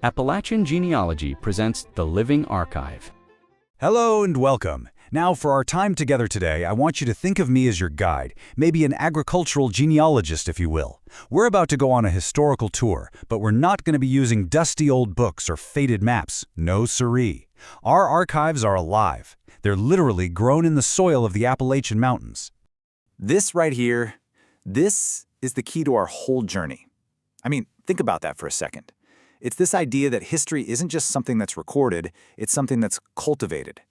Appalachian Genealogy presents The Living Archive. Hello and welcome. Now, for our time together today, I want you to think of me as your guide, maybe an agricultural genealogist, if you will. We're about to go on a historical tour, but we're not going to be using dusty old books or faded maps. No siree. Our archives are alive. They're literally grown in the soil of the Appalachian Mountains. This right here, this is the key to our whole journey. I mean, think about that for a second. It's this idea that history isn't just something that's recorded, it's something that's cultivated.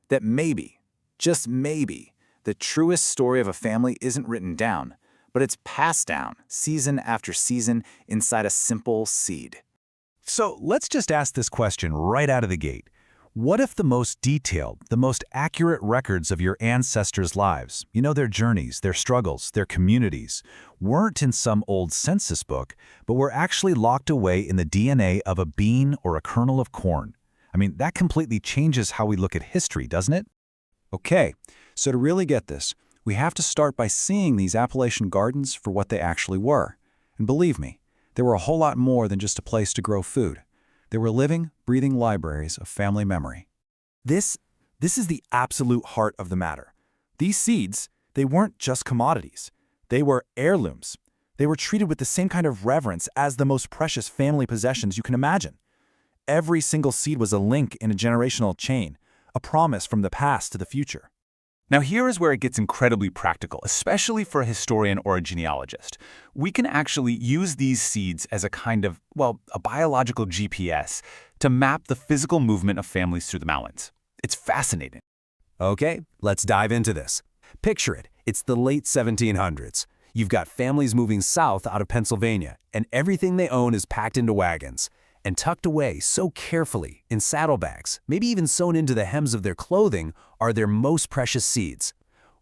That maybe, just maybe, the truest story of a family isn't written down, but it's passed down season after season inside a simple seed. So let's just ask this question right out of the gate. What if the most detailed, the most accurate records of your ancestors' lives, their journeys, their struggles, their communities, weren't in some old census book, but were actually locked away in the DNA of a bean or a kernel of corn? I mean, that completely changes how we look at history, doesn't it? Okay, so to really get this, we have to start by seeing these Appalachian gardens for what they actually were. And believe me, they were a whole lot more than just a place to grow food. They were living, breathing libraries of family memory. This is the absolute heart of the matter. These seeds, they weren't just commodities. They were heirlooms. They were treated with the same kind of reverence as the most precious family possessions you can imagine. Every single seed was a link in a generational chain, a promise from the past to the future. Now here is where it gets incredibly practical, especially for a historian or a genealogist. We can actually use these seeds as a kind of, a biological GPS to map the physical movement of families through the mountains. It's fascinating. Okay, let's dive into this. Picture it. It's the late 1700s. You've got families moving south out of Pennsylvania, and everything they own is packed into wagons and tucked away so carefully in saddlebags, maybe even sewn into the hems of their clothing, are their most precious seeds.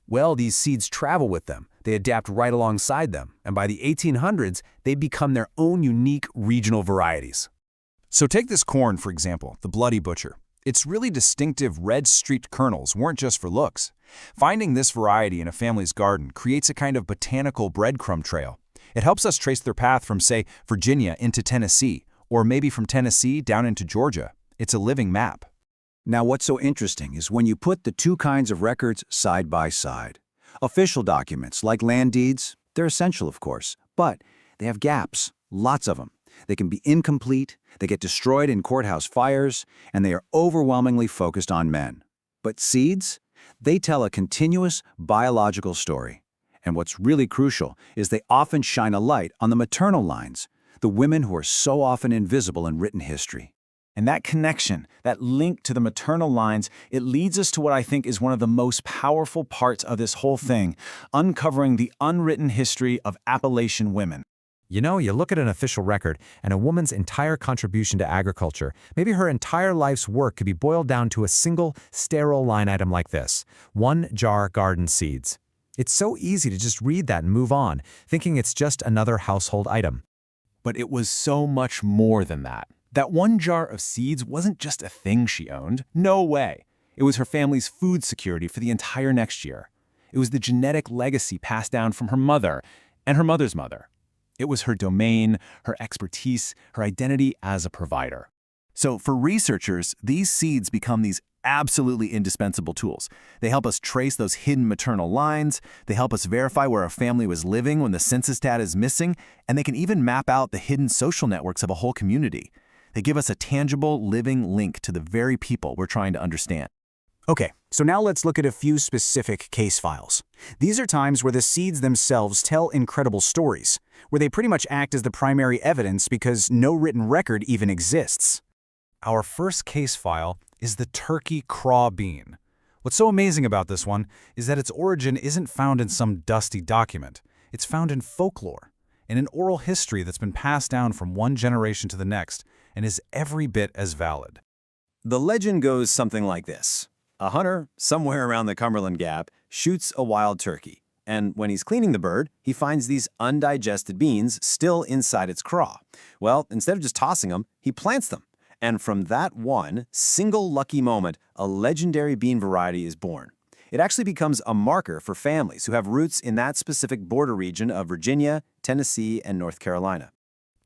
Well, these seeds travel with them. They adapt right alongside them, and by the 1800s, they become their own unique regional varieties. So take this corn, for example, the Bloody Butcher. Its really distinctive red-streaked kernels weren't just for looks. Finding this variety in a family's garden creates a kind of botanical breadcrumb trail. It helps us trace their path from, say, Virginia into Tennessee, or maybe from Tennessee down into Georgia. It's a living map. Now, what's so interesting is when you put the two kinds of records side by side. Official documents, like land deeds, they're essential, of course, but they have gaps, lots of them. They can be incomplete, they get destroyed in courthouse fires, and they are overwhelmingly focused on men. But seeds? They tell a continuous biological story. And what's really crucial is they often shine a light on the maternal lines, the women who are so often invisible in written history. And that connection, that link to the maternal lines, it leads us to what I think is one of the most powerful parts of this whole thing, uncovering the unwritten history of Appalachian women. You look at an official record, and a woman's entire contribution to agriculture, maybe her entire life's work, could be boiled down to a single, sterile line item like this: 1 jar garden seeds. It's so easy to just read that and move on, thinking it's just another household item. But it was so much more than that. That 1 jar of seeds wasn't just a thing she owned. No way. It was her family's food security for the entire next year. It was the genetic legacy passed down from her mother and her mother's mother. It was her domain, her expertise, her identity as a provider. So for researchers, these seeds become these absolutely indispensable tools. They help us trace those hidden maternal lines, they help us verify where a family was living when the census data is missing, and they can even map out the hidden social networks of a whole community. They give us a tangible, living link to the very people we're trying to understand. Okay, so now let's look at a few specific case files. These are times where the seeds themselves tell incredible stories, where they pretty much act as the primary evidence because no written record even exists. Our first case file is the turkey craw bean. What's so amazing about this one is that its origin isn't found in some dusty document. It's found in folklore, in an oral history that's been passed down from one generation to the next and is every bit as valid. The legend goes something like this. A hunter, somewhere around the Cumberland Gap, shoots a wild turkey, and when he's cleaning the bird, he finds these undigested beans still inside its craw. Well, instead of just tossing them, he plants them. And from that one single lucky moment, a legendary bean variety is born. It actually becomes a marker for families who have roots in that specific border region of Virginia, Tennessee, and North Carolina.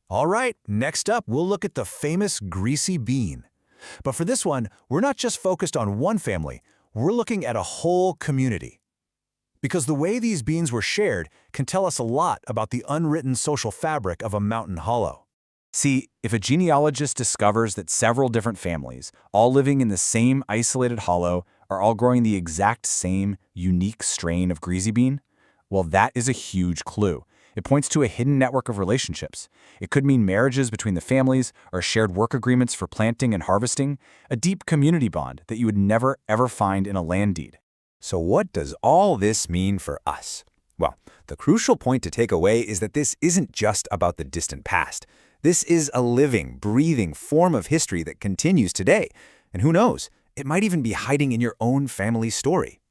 All right, next up, we'll look at the famous greasy bean. But for this one, we're not just focused on one family, we're looking at a whole community. Because the way these beans were shared can tell us a lot about the unwritten social fabric of a mountain hollow. See, if a genealogist discovers that several different families, all living in the same isolated hollow, are all growing the exact same unique strain of greasy bean, well, that is a huge clue. It points to a hidden network of relationships. It could mean marriages between the families or shared work agreements for planting and harvesting, a deep community bond that you would never, ever find in a land deed. So what does all this mean for us? Well, the crucial point to take away is that this isn't just about the distant past. This is a living, breathing form of history that continues today. And who knows, it might even be hiding in your own family story.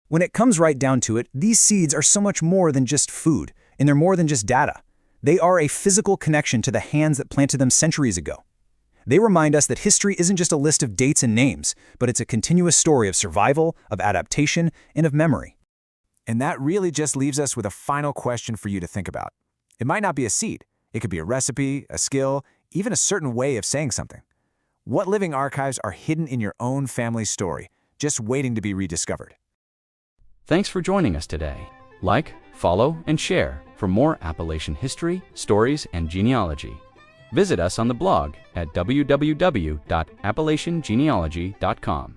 When it comes right down to it, these seeds are so much more than just food, and they're more than just data. They are a physical connection to the hands that planted them centuries ago. They remind us that history isn't just a list of dates and names, but it's a continuous story of survival, of adaptation, and of memory. And that really just leaves us with a final question for you to think about. It might not be a seed. It could be a recipe, a skill, even a certain way of saying something. What living archives are hidden in your own family's story, just waiting to be rediscovered? Thanks for joining us today. Like, follow, and share for more Appalachian history, stories, and genealogy. Visit us on the blog at www.appalachiangenealogy.com.